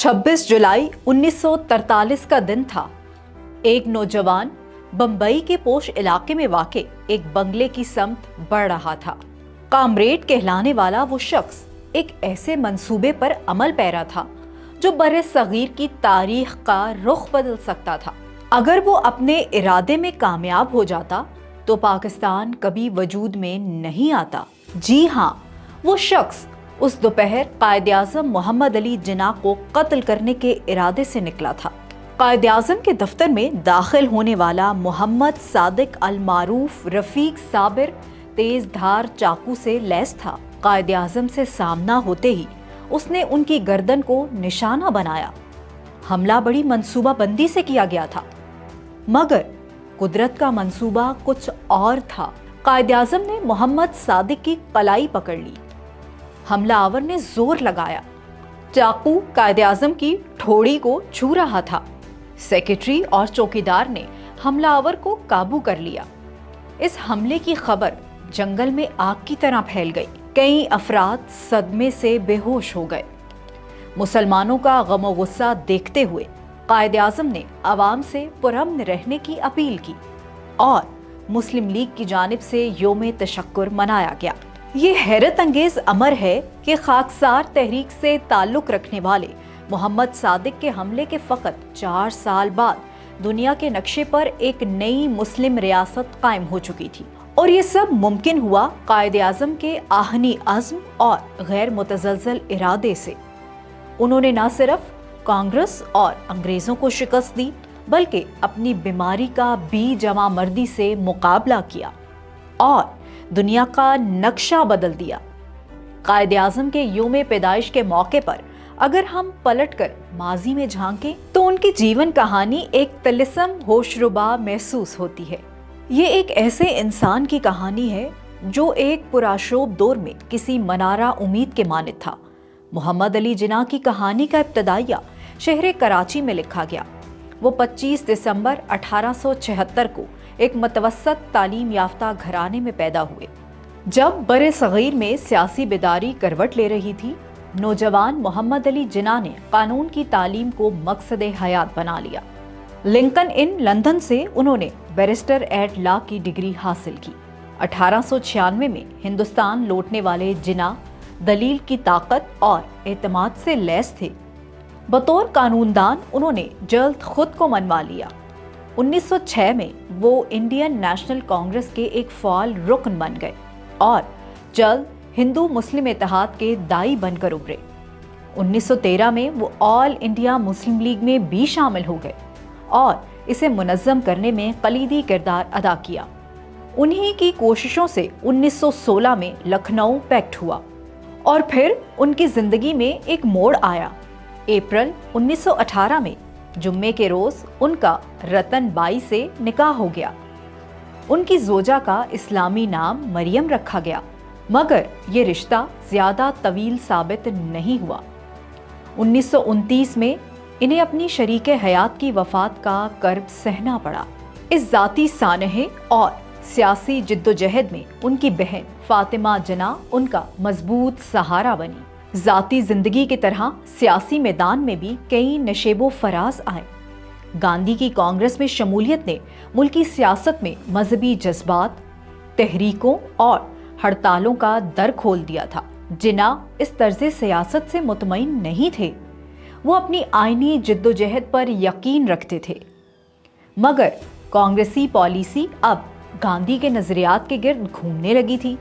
26 जुलाई 1943 का दिन था। एक नौजवान बंबई के पोश इलाके में वाक़े एक बंगले की समत बढ़ रहा था। कामरेड कहलाने वाला वो शख्स एक ऐसे मंसूबे पर अमल पैरा था जो बरे सगीर की तारीख का रुख बदल सकता था। अगर वो अपने इरादे में कामयाब हो जाता तो पाकिस्तान कभी वजूद में नहीं आता। जी हाँ, वो शख्स उस दोपहर कायद-ए-आज़म मोहम्मद अली जिन्ना को कत्ल करने के इरादे से निकला था। कायद-ए-आज़म के दफ्तर में दाखिल होने वाला मोहम्मद सादिक अल मारूफ रफीक साबिर तेज धार चाकू से लैस था। कायद-ए-आज़म से सामना होते ही उसने उनकी गर्दन को निशाना बनाया। हमला बड़ी मंसूबाबंदी से किया गया था, मगर कुदरत का मंसूबा कुछ और था। कायद-ए-आज़म ने मोहम्मद सादिक की कलाई पकड़ ली। हमलावर ने जोर लगाया। चाकू कायद-ए-आज़म की ठोड़ी को छू रहा था। सेक्रेटरी और चौकीदार ने हमलावर को काबू कर लिया। इस हमले की खबर जंगल में आग की तरह फैल गई। कई अफराद सदमे से बेहोश हो गए। मुसलमानों का गम और गुस्सा देखते हुए कायद-ए-आज़म ने आवाम से पुरअमन रहने की अपील की और मुस्लिम लीग की जानिब से योम तशक्कुर मनाया गया। ये हैरत अंगेज अमर है कि खाकसार तहरीक से ताल्लुक रखने वाले मोहम्मद सादिक के हमले के फ़कत 4 साल बाद दुनिया के नक्शे पर एक नई मुस्लिम रियासत कायम हो चुकी थी। और ये सब मुमकिन हुआ कायद-ए-आज़म के आहनी अज़्म और गैर मुतज़लज़ल इरादे से। उन्होंने न सिर्फ कांग्रेस और अंग्रेज़ों को शिकस्त दी, बल्कि अपनी बीमारी का बेजमा मर्दी से मुकाबला किया और दुनिया का नक्शा बदल दिया। कायद-ए-आज़म के योम पैदाइश के मौके पर अगर हम पलटकर माजी में झांकें तो उनकी जीवन कहानी एक तिलिस्म होशरुबा महसूस होती है। ये एक ऐसे इंसान की कहानी है जो एक पुराशोभ दौर में किसी मनारा उम्मीद के मानित था। मोहम्मद अली जिन्ना की कहानी का इब्तदाइया शहर कराची में लिखा गया। वो 25 दिसंबर 1876 को एक मतवसत तालीम याफ्ता घराने में पैदा हुए। जब बरे सगीर में सियासी बेदारी करवट ले रही थी, नौजवान मोहम्मद अली जिन्ना ने कानून की तालीम को मकसद हयात बना लिया। लिंकन इन लंदन से उन्होंने बैरिस्टर एट लॉ की डिग्री हासिल की। 1896 में हिंदुस्तान लौटने वाले जिन्ना दलील की ताकत और एतमाद से लैस थे। बतौर कानूनदान उन्होंने जल्द खुद को मनवा लिया। 1906 में वो इंडियन नेशनल कांग्रेस के एक फ़ाल रुकन बन गए और जल्द हिंदू मुस्लिम इत्तेहाद के दाई बनकर उभरे। 1913 में वो ऑल इंडिया मुस्लिम लीग में भी शामिल हो गए और इसे मुनज़्ज़म करने में कलीदी किरदार अदा किया। उन्हीं की कोशिशों से 1916 में लखनऊ पैक्ट हुआ और फिर उनकी ज़िंदगी में एक मोड़ आया। अप्रैल 1918 में जुम्मे के रोज़ उनका रतन बाई से निकाह हो गया। उनकी जोजा का इस्लामी नाम मरियम रखा गया, मगर ये रिश्ता ज़्यादा तवील साबित नहीं हुआ। 1929 में इन्हें अपनी शरीके हयात की वफ़ात का कर्ब सहना पड़ा। इस ज़ाती सानहे और सियासी जिद्दोजहद में उनकी बहन फातिमा जिन्ना उनका मजबूत सहारा बनी। ज़ाती ज़िंदगी की तरह सियासी मैदान में भी कई नशेबो फराज आए। गांधी की कांग्रेस में शमूलियत ने मुल्की सियासत में मजहबी जज्बात, तहरीकों और हड़तालों का दर खोल दिया था। जिन्ना इस तर्ज़े सियासत से मुतमईन नहीं थे। वो अपनी आइनी जिद्दोजहद पर यकीन रखते थे, मगर कांग्रेसी पॉलिसी अब गांधी के नज़रियात के गिर्द घूमने लगी थी।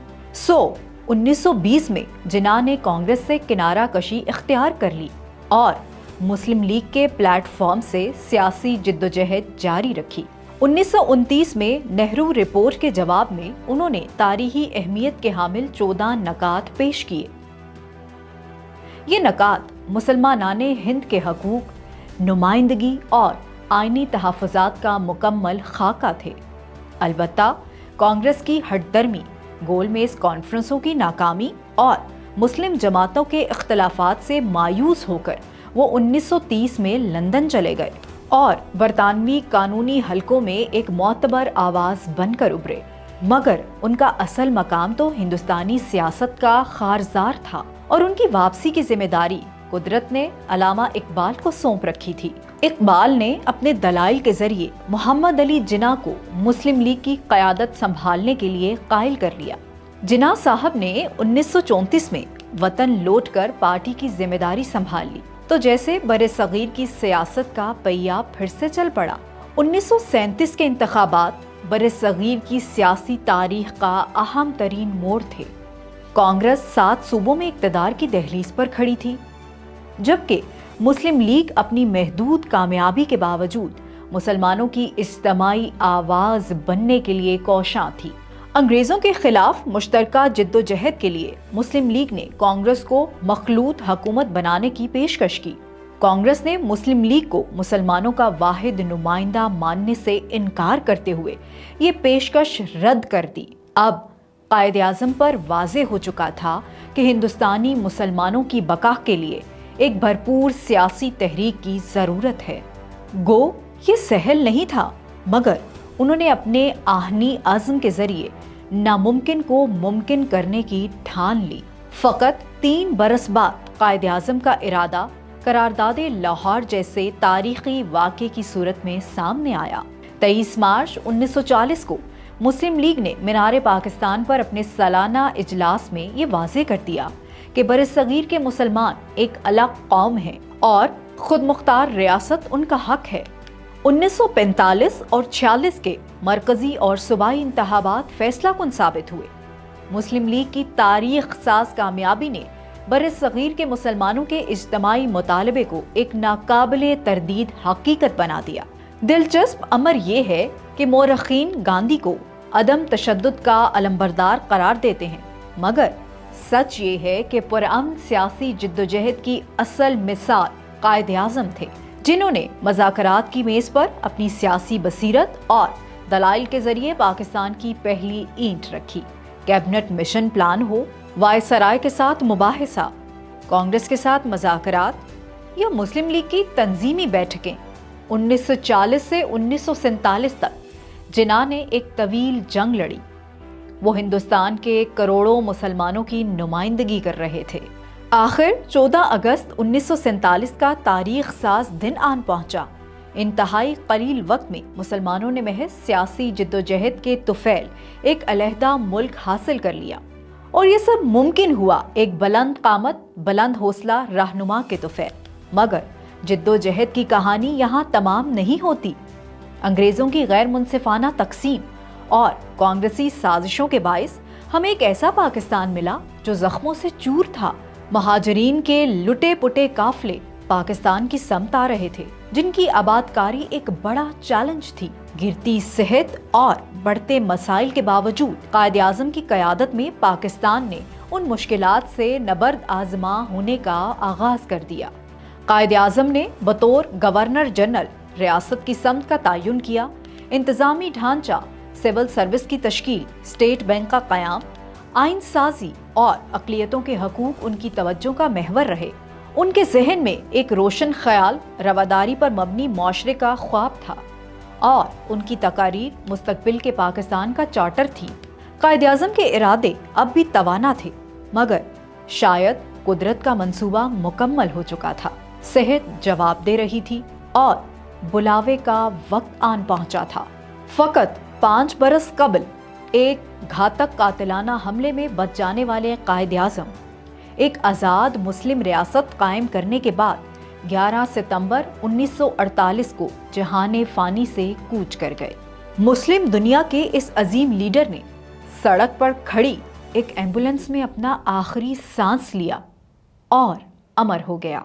1920 में जिन्ना ने कांग्रेस से किनारा कशी इख्तियार कर ली और मुस्लिम लीग के प्लेटफॉर्म से सियासी जिद्दोजहद जारी रखी। 1929 में नेहरू रिपोर्ट के जवाब में उन्होंने तारीखी अहमियत के हामिल 14 नकात पेश किए। ये नकात मुसलमानाने हिंद के हकूक, नुमाइंदगी और आइनी तहफ़्फ़ुज़ात का मुकम्मल खाका थे। अलबत्ता कांग्रेस की हटदर्मी, गोलमेज कॉन्फ्रेंसों की नाकामी और मुस्लिम जमातों के इख्तलाफात से मायूस होकर वो 1930 में लंदन चले गए और बरतानवी कानूनी हलकों में एक मोतबर आवाज़ बनकर उभरे। मगर उनका असल मकाम तो हिंदुस्तानी सियासत का खारजार था और उनकी वापसी की जिम्मेदारी قدرت نے علامہ اقبال کو سونپ رکھی تھی۔ اقبال نے اپنے دلائل کے ذریعے محمد علی جناح کو مسلم لیگ کی قیادت سنبھالنے کے لیے قائل کر لیا۔ جناح صاحب نے 1934 میں وطن لوٹ کر پارٹی کی ذمہ داری سنبھال لی تو جیسے برصغیر کی سیاست کا پہیہ پھر سے چل پڑا۔ 1937 کے انتخابات برصغیر کی سیاسی تاریخ کا اہم ترین موڑ تھے۔ کانگریس 7 صوبوں میں اقتدار کی دہلیز پر کھڑی تھی، جبکہ مسلم لیگ اپنی محدود کامیابی کے باوجود مسلمانوں کی اجتماعی آواز بننے کے لیے کوشاں تھی۔ انگریزوں کے خلاف مشترکہ جدوجہد کے لیے مسلم لیگ نے کانگریس کو مخلوط حکومت بنانے کی پیشکش کی۔ کانگریس نے مسلم لیگ کو مسلمانوں کا واحد نمائندہ ماننے سے انکار کرتے ہوئے یہ پیشکش رد کر دی۔ اب قائد اعظم پر واضح ہو چکا تھا کہ ہندوستانی مسلمانوں کی بقا کے لیے ایک بھرپور سیاسی تحریک کی ضرورت ہے۔ گو یہ سہل نہیں تھا، مگر انہوں نے اپنے آہنی عزم کے ذریعے ناممکن کو ممکن کرنے کی ٹھان لی۔ فقط 3 برس بعد قائد اعظم کا ارادہ قرارداد لاہور جیسے تاریخی واقعے کی صورت میں سامنے آیا۔ 23 مارچ 1940 کو مسلم لیگ نے مینار پاکستان پر اپنے سالانہ اجلاس میں یہ واضح کر دیا کہ برصغیر کے مسلمان ایک الگ قوم ہیں اور خود مختار ریاست ان کا حق ہے۔ 1945 اور 46 کے مرکزی اور صوبائی انتخابات فیصلہ کن ثابت ہوئے۔ مسلم لیگ کی تاریخ ساز کامیابی نے برصغیر کے مسلمانوں کے اجتماعی مطالبے کو ایک ناقابل تردید حقیقت بنا دیا۔ دلچسپ امر یہ ہے کہ مورخین گاندھی کو عدم تشدد کا علمبردار قرار دیتے ہیں، مگر سچ یہ ہے کہ پرامن سیاسی جدوجہد کی اصل مثال قائد اعظم تھے، جنہوں نے مذاکرات کی میز پر اپنی سیاسی بصیرت اور دلائل کے ذریعے پاکستان کی پہلی اینٹ رکھی۔ کیبنٹ مشن پلان ہو، وائسرائے کے ساتھ مباحثہ، کانگریس کے ساتھ مذاکرات یا مسلم لیگ کی تنظیمی بیٹھکیں، 1940 سے 1947 تک جناح نے ایک طویل جنگ لڑی۔ وہ ہندوستان کے کروڑوں مسلمانوں کی نمائندگی کر رہے تھے۔ آخر 14 اگست 1947 کا تاریخ ساز دن آن پہنچا۔ انتہائی قلیل وقت میں مسلمانوں نے محض سیاسی جدوجہد کے طفیل ایک علیحدہ ملک حاصل کر لیا، اور یہ سب ممکن ہوا ایک بلند قامت، بلند حوصلہ رہنما کے طفیل۔ مگر جدوجہد کی کہانی یہاں تمام نہیں ہوتی۔ انگریزوں کی غیر منصفانہ تقسیم اور کانگریسی سازشوں کے باعث ہمیں ایک ایسا پاکستان ملا جو زخموں سے چور تھا۔ مہاجرین کے لٹے پٹے قافلے پاکستان کی سمت آ رہے تھے، جن کی آبادکاری ایک بڑا چیلنج تھی۔ گرتی صحت اور بڑھتے مسائل کے باوجود قائد اعظم کی قیادت میں پاکستان نے ان مشکلات سے نبرد آزما ہونے کا آغاز کر دیا۔ قائد اعظم نے بطور گورنر جنرل ریاست کی سمت کا تعین کیا۔ انتظامی ڈھانچہ، سول سروس کی تشکیل، اسٹیٹ بینک کا قیام، آئین سازی اور اقلیتوں کے حقوق ان کی توجہ کا محور رہے۔ ان کے ذہن میں ایک روشن خیال رواداری پر مبنی معاشرے کا خواب تھا، اور ان کی تقاریر مستقبل کے پاکستان کا چارٹر تھی۔ قائد اعظم کے ارادے اب بھی توانا تھے، مگر شاید قدرت کا منصوبہ مکمل ہو چکا تھا۔ صحت جواب دے رہی تھی اور بلاوے کا وقت آن پہنچا تھا۔ فقط 5 برس قبل ایک گھاتک قاتلانہ حملے میں بچ جانے والے قائد اعظم ایک آزاد مسلم ریاست قائم کرنے کے بعد 11 ستمبر 1948 کو جہان فانی سے کوچ کر گئے۔ مسلم دنیا کے اس عظیم لیڈر نے سڑک پر کھڑی ایک ایمبولینس میں اپنا آخری سانس لیا اور امر ہو گیا۔